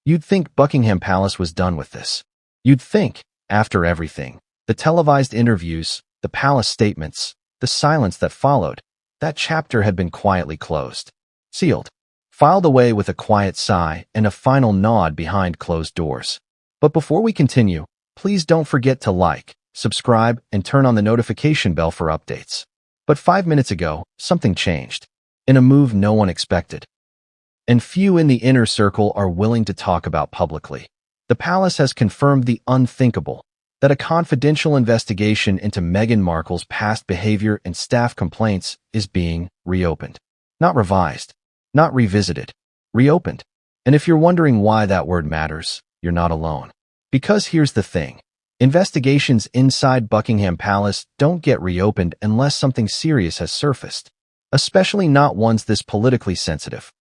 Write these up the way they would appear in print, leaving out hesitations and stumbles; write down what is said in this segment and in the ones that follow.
You'd think Buckingham Palace was done with this. You'd think, after everything, the televised interviews, the palace statements, the silence that followed, that chapter had been quietly closed, sealed, filed away with a quiet sigh and a final nod behind closed doors. But before we continue, please don't forget to like, subscribe, and turn on the notification bell for updates. But 5 minutes ago, something changed, in a move no one expected. And few in the inner circle are willing to talk about publicly. The palace has confirmed the unthinkable, that a confidential investigation into Meghan Markle's past behavior and staff complaints is being reopened. Not revised, not revisited, reopened. And if you're wondering why that word matters, you're not alone. Because here's the thing. Investigations inside Buckingham Palace don't get reopened unless something serious has surfaced, especially not ones this politically sensitive.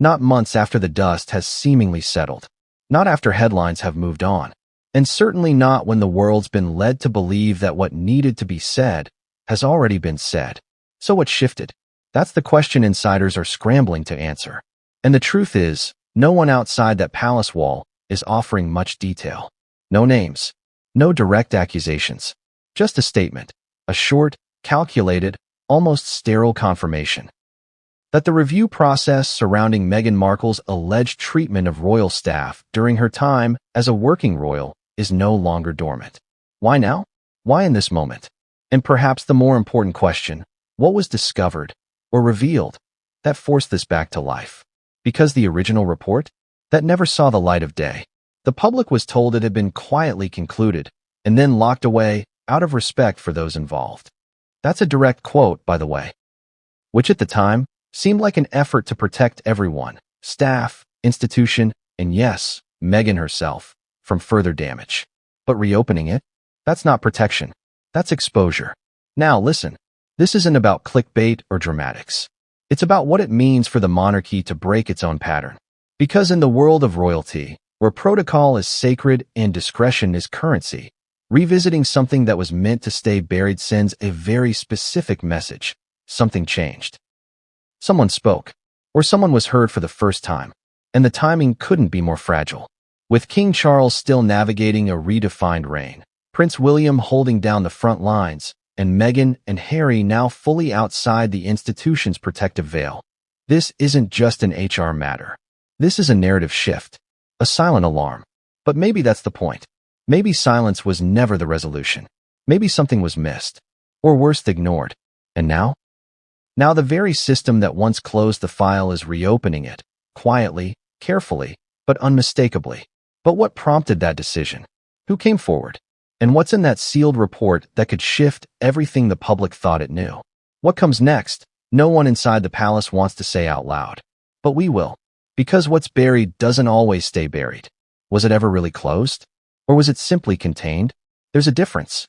Not months after the dust has seemingly settled, not after headlines have moved on, and certainly not when the world's been led to believe that what needed to be said has already been said. So what shifted? That's the question insiders are scrambling to answer. And the truth is, no one outside that palace wall is offering much detail. No names. No direct accusations. Just a statement. A short, calculated, almost sterile confirmation that the review process surrounding Meghan Markle's alleged treatment of royal staff during her time as a working royal is no longer dormant. Why now? Why in this moment? And perhaps the more important question, what was discovered or revealed that forced this back to life? Because the original report? That never saw the light of day. The public was told it had been quietly concluded and then locked away out of respect for those involved. That's a direct quote, by the way, which at the time seemed like an effort to protect everyone, staff, institution, and yes, Meghan herself, from further damage. But reopening it? That's not protection. That's exposure. Now listen, this isn't about clickbait or dramatics. It's about what it means for the monarchy to break its own pattern. Because in the world of royalty, where protocol is sacred and discretion is currency, revisiting something that was meant to stay buried sends a very specific message. Something changed. Someone spoke, or someone was heard for the first time, and the timing couldn't be more fragile. With King Charles still navigating a redefined reign, Prince William holding down the front lines, and Meghan and Harry now fully outside the institution's protective veil. This isn't just an HR matter. This is a narrative shift, a silent alarm. But maybe that's the point. Maybe silence was never the resolution. Maybe something was missed, or worse, ignored. And now? Now the very system that once closed the file is reopening it, quietly, carefully, but unmistakably. But what prompted that decision? Who came forward? And what's in that sealed report that could shift everything the public thought it knew? What comes next? No one inside the palace wants to say out loud. But we will. Because what's buried doesn't always stay buried. Was it ever really closed? Or was it simply contained? There's a difference.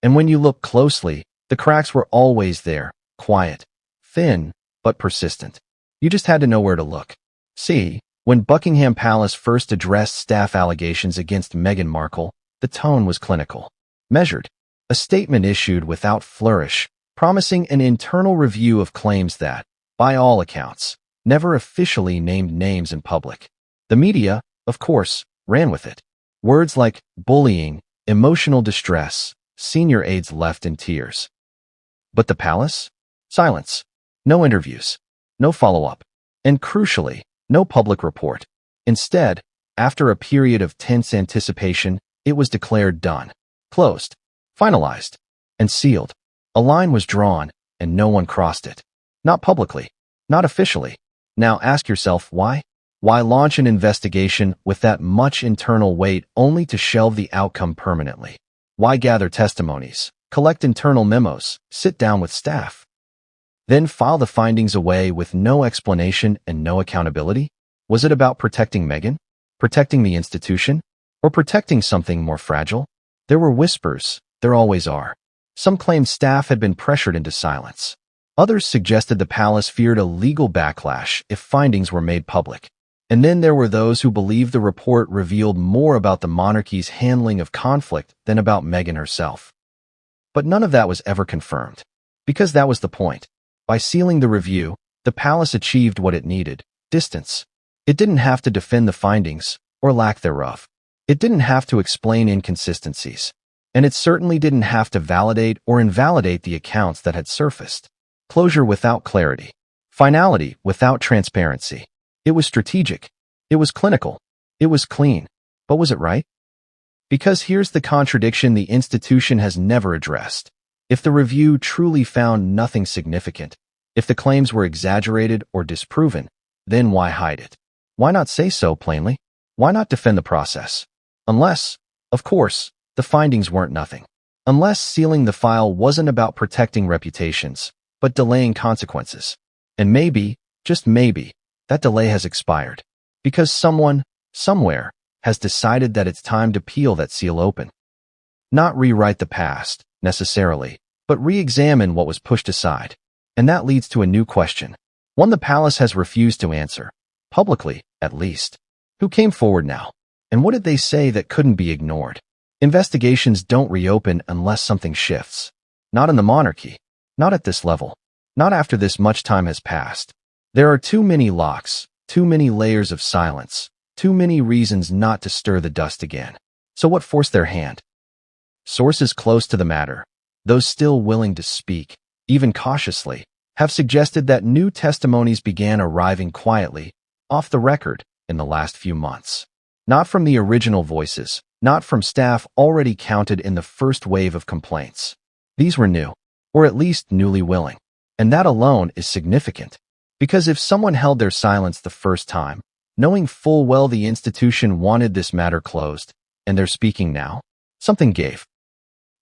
And when you look closely, the cracks were always there. Quiet, thin, but persistent. You just had to know where to look. See, when Buckingham Palace first addressed staff allegations against Meghan Markle, the tone was clinical, measured, a statement issued without flourish, promising an internal review of claims that, by all accounts, never officially named names in public. The media, of course, ran with it. Words like bullying, emotional distress, senior aides left in tears. But the palace? Silence. No interviews. No follow-up. And crucially, no public report. Instead, after a period of tense anticipation, it was declared done, closed, finalized, and sealed. A line was drawn, and no one crossed it. Not publicly. Not officially. Now ask yourself why? Why launch an investigation with that much internal weight only to shelve the outcome permanently? Why gather testimonies, collect internal memos, sit down with staff, then file the findings away with no explanation and no accountability? Was it about protecting Meghan? Protecting the institution? Or protecting something more fragile? There were whispers. There always are. Some claimed staff had been pressured into silence. Others suggested the palace feared a legal backlash if findings were made public. And then there were those who believed the report revealed more about the monarchy's handling of conflict than about Meghan herself. But none of that was ever confirmed. Because that was the point. By sealing the review, the palace achieved what it needed: distance. It didn't have to defend the findings, or lack thereof. It didn't have to explain inconsistencies. And it certainly didn't have to validate or invalidate the accounts that had surfaced. Closure without clarity. Finality without transparency. It was strategic. It was clinical. It was clean. But was it right? Because here's the contradiction the institution has never addressed. If the review truly found nothing significant, if the claims were exaggerated or disproven, then why hide it? Why not say so plainly? Why not defend the process? Unless, of course, the findings weren't nothing. Unless sealing the file wasn't about protecting reputations, but delaying consequences. And maybe, just maybe, that delay has expired. Because someone, somewhere, has decided that it's time to peel that seal open. Not rewrite the past, necessarily, but re-examine what was pushed aside. And that leads to a new question. One the palace has refused to answer. Publicly, at least. Who came forward now? And what did they say that couldn't be ignored? Investigations don't reopen unless something shifts. Not in the monarchy. Not at this level. Not after this much time has passed. There are too many locks, too many layers of silence, too many reasons not to stir the dust again. So what forced their hand? Sources close to the matter, those still willing to speak, even cautiously, have suggested that new testimonies began arriving quietly, off the record, in the last few months. Not from the original voices, not from staff already counted in the first wave of complaints. These were new, or at least newly willing. And that alone is significant. Because if someone held their silence the first time, knowing full well the institution wanted this matter closed, and they're speaking now, something gave.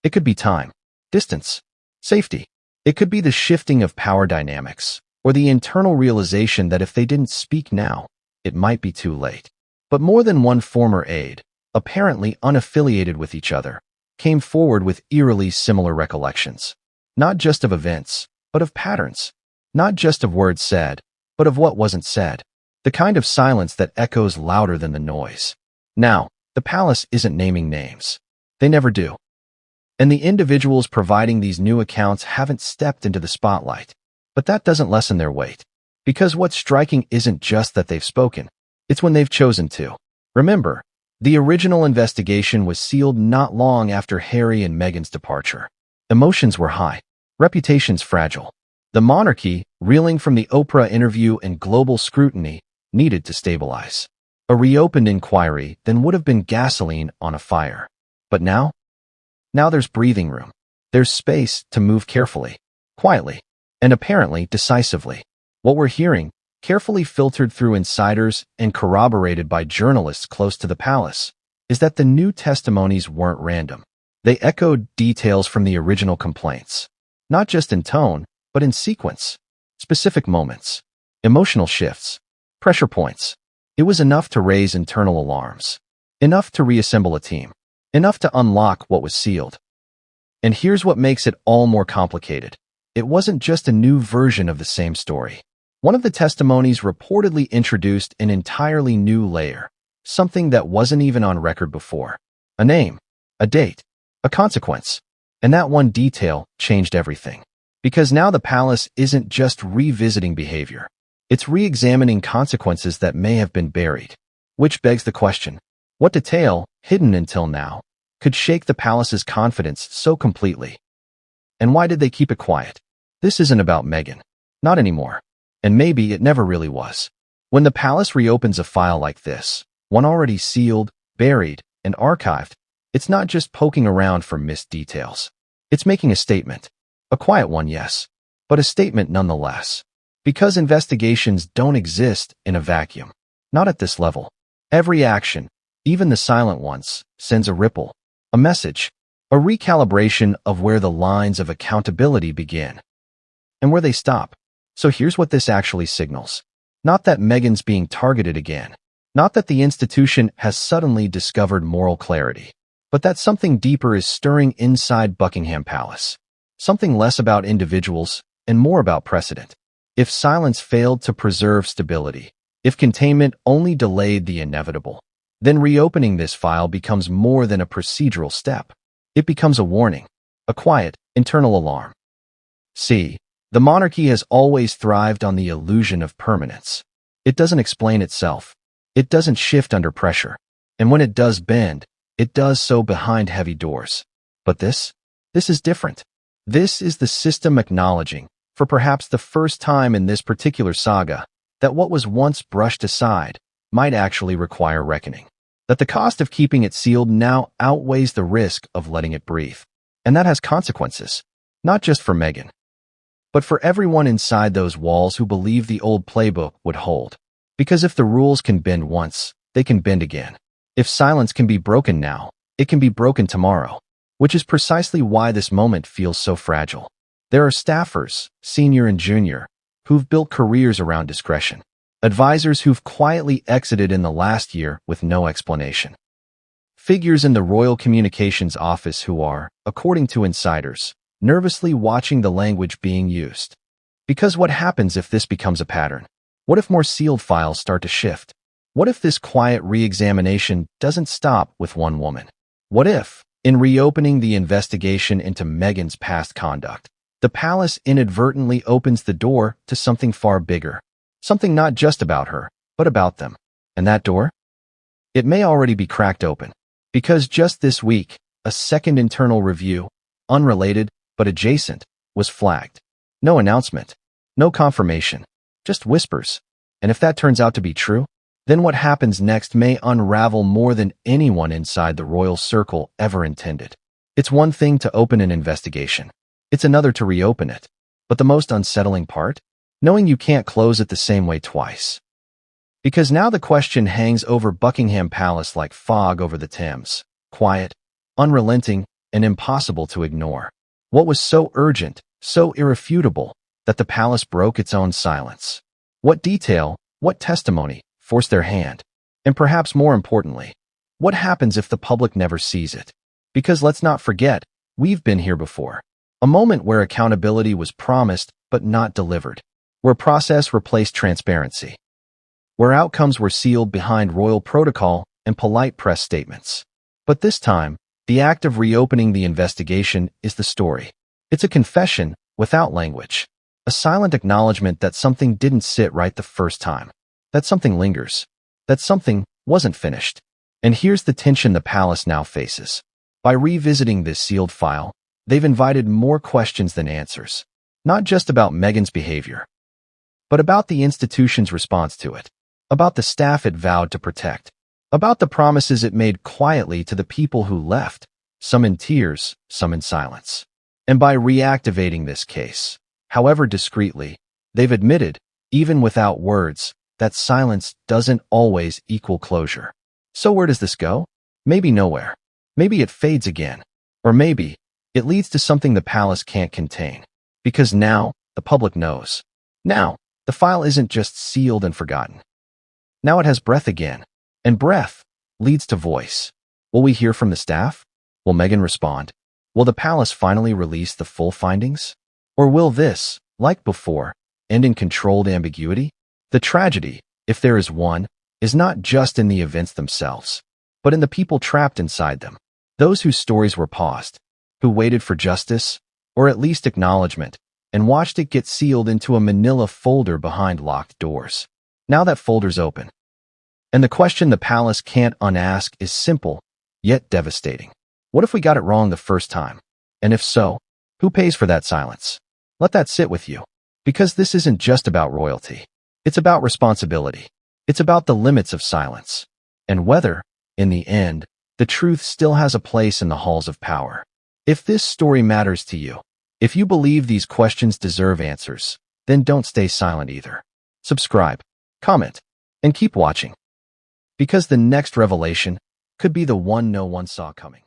It could be time, distance, safety. It could be the shifting of power dynamics, or the internal realization that if they didn't speak now, it might be too late. But more than one former aide, apparently unaffiliated with each other, came forward with eerily similar recollections. Not just of events, but of patterns. Not just of words said, but of what wasn't said. The kind of silence that echoes louder than the noise. Now, the palace isn't naming names. They never do. And the individuals providing these new accounts haven't stepped into the spotlight. But that doesn't lessen their weight. Because what's striking isn't just that they've spoken. It's when they've chosen to. Remember, the original investigation was sealed not long after Harry and Meghan's departure. Emotions were high. Reputations fragile. The monarchy, reeling from the Oprah interview and global scrutiny, needed to stabilize. A reopened inquiry then would have been gasoline on a fire. But now? Now there's breathing room. There's space to move carefully, quietly, and apparently decisively. What we're hearing, carefully filtered through insiders and corroborated by journalists close to the palace, is that the new testimonies weren't random. They echoed details from the original complaints. Not just in tone, but in sequence. Specific moments. Emotional shifts. Pressure points. It was enough to raise internal alarms. Enough to reassemble a team. Enough to unlock what was sealed. And here's what makes it all more complicated. It wasn't just a new version of the same story. One of the testimonies reportedly introduced an entirely new layer. Something that wasn't even on record before. A name. A date. A consequence. And that one detail changed everything. Because now the palace isn't just revisiting behavior. It's re-examining consequences that may have been buried. Which begs the question, what detail, hidden until now, could shake the palace's confidence so completely? And why did they keep it quiet? This isn't about Meghan. Not anymore. And maybe it never really was. When the palace reopens a file like this, one already sealed, buried, and archived, it's not just poking around for missed details. It's making a statement. A quiet one, yes, but a statement nonetheless. Because investigations don't exist in a vacuum. Not at this level. Every action, even the silent ones, sends a ripple, a message, a recalibration of where the lines of accountability begin and where they stop. So here's what this actually signals. Not that Meghan's being targeted again. Not that the institution has suddenly discovered moral clarity. But that something deeper is stirring inside Buckingham Palace. Something less about individuals and more about precedent. If silence failed to preserve stability, if containment only delayed the inevitable, then reopening this file becomes more than a procedural step. It becomes a warning, a quiet, internal alarm. See, the monarchy has always thrived on the illusion of permanence. It doesn't explain itself. It doesn't shift under pressure. And when it does bend, it does so behind heavy doors. But this is different. This is the system acknowledging, for perhaps the first time in this particular saga, that what was once brushed aside might actually require reckoning. That the cost of keeping it sealed now outweighs the risk of letting it breathe. And that has consequences, not just for Meghan, but for everyone inside those walls who believe the old playbook would hold. Because if the rules can bend once, they can bend again. If silence can be broken now, it can be broken tomorrow, which is precisely why this moment feels so fragile. There are staffers, senior and junior, who've built careers around discretion. Advisors who've quietly exited in the last year with no explanation. Figures in the Royal Communications Office who are, according to insiders, nervously watching the language being used. Because what happens if this becomes a pattern? What if more sealed files start to shift? What if this quiet re-examination doesn't stop with one woman? What if, in reopening the investigation into Meghan's past conduct, the palace inadvertently opens the door to something far bigger? Something not just about her, but about them. And that door? It may already be cracked open. Because just this week, a second internal review, unrelated but adjacent, was flagged. No announcement, no confirmation, just whispers. And if that turns out to be true, then what happens next may unravel more than anyone inside the royal circle ever intended. It's one thing to open an investigation. It's another to reopen it. But the most unsettling part? Knowing you can't close it the same way twice. Because now the question hangs over Buckingham Palace like fog over the Thames, quiet, unrelenting, and impossible to ignore. What was so urgent, so irrefutable, that the palace broke its own silence? What detail, what testimony, forced their hand? And perhaps more importantly, what happens if the public never sees it? Because let's not forget, we've been here before. A moment where accountability was promised but not delivered. Where process replaced transparency. Where outcomes were sealed behind royal protocol and polite press statements. But this time, the act of reopening the investigation is the story. It's a confession without language. A silent acknowledgement that something didn't sit right the first time. That something lingers. That something wasn't finished. And here's the tension the palace now faces. By revisiting this sealed file, they've invited more questions than answers. Not just about Meghan's behavior, but about the institution's response to it. About the staff it vowed to protect. About the promises it made quietly to the people who left, some in tears, some in silence. And by reactivating this case, however discreetly, they've admitted, even without words, that silence doesn't always equal closure. So where does this go? Maybe nowhere. Maybe it fades again. Or maybe it leads to something the palace can't contain. Because now, the public knows. Now, the file isn't just sealed and forgotten. Now it has breath again. And breath leads to voice. Will we hear from the staff? Will Meghan respond? Will the palace finally release the full findings? Or will this, like before, end in controlled ambiguity? The tragedy, if there is one, is not just in the events themselves, but in the people trapped inside them. Those whose stories were paused, who waited for justice, or at least acknowledgement, and watched it get sealed into a manila folder behind locked doors. Now that folder's open. And the question the palace can't unask is simple, yet devastating. What if we got it wrong the first time? And if so, who pays for that silence? Let that sit with you. Because this isn't just about royalty. It's about responsibility. It's about the limits of silence. And whether, in the end, the truth still has a place in the halls of power. If this story matters to you, if you believe these questions deserve answers, then don't stay silent either. Subscribe, comment, and keep watching. Because the next revelation could be the one no one saw coming.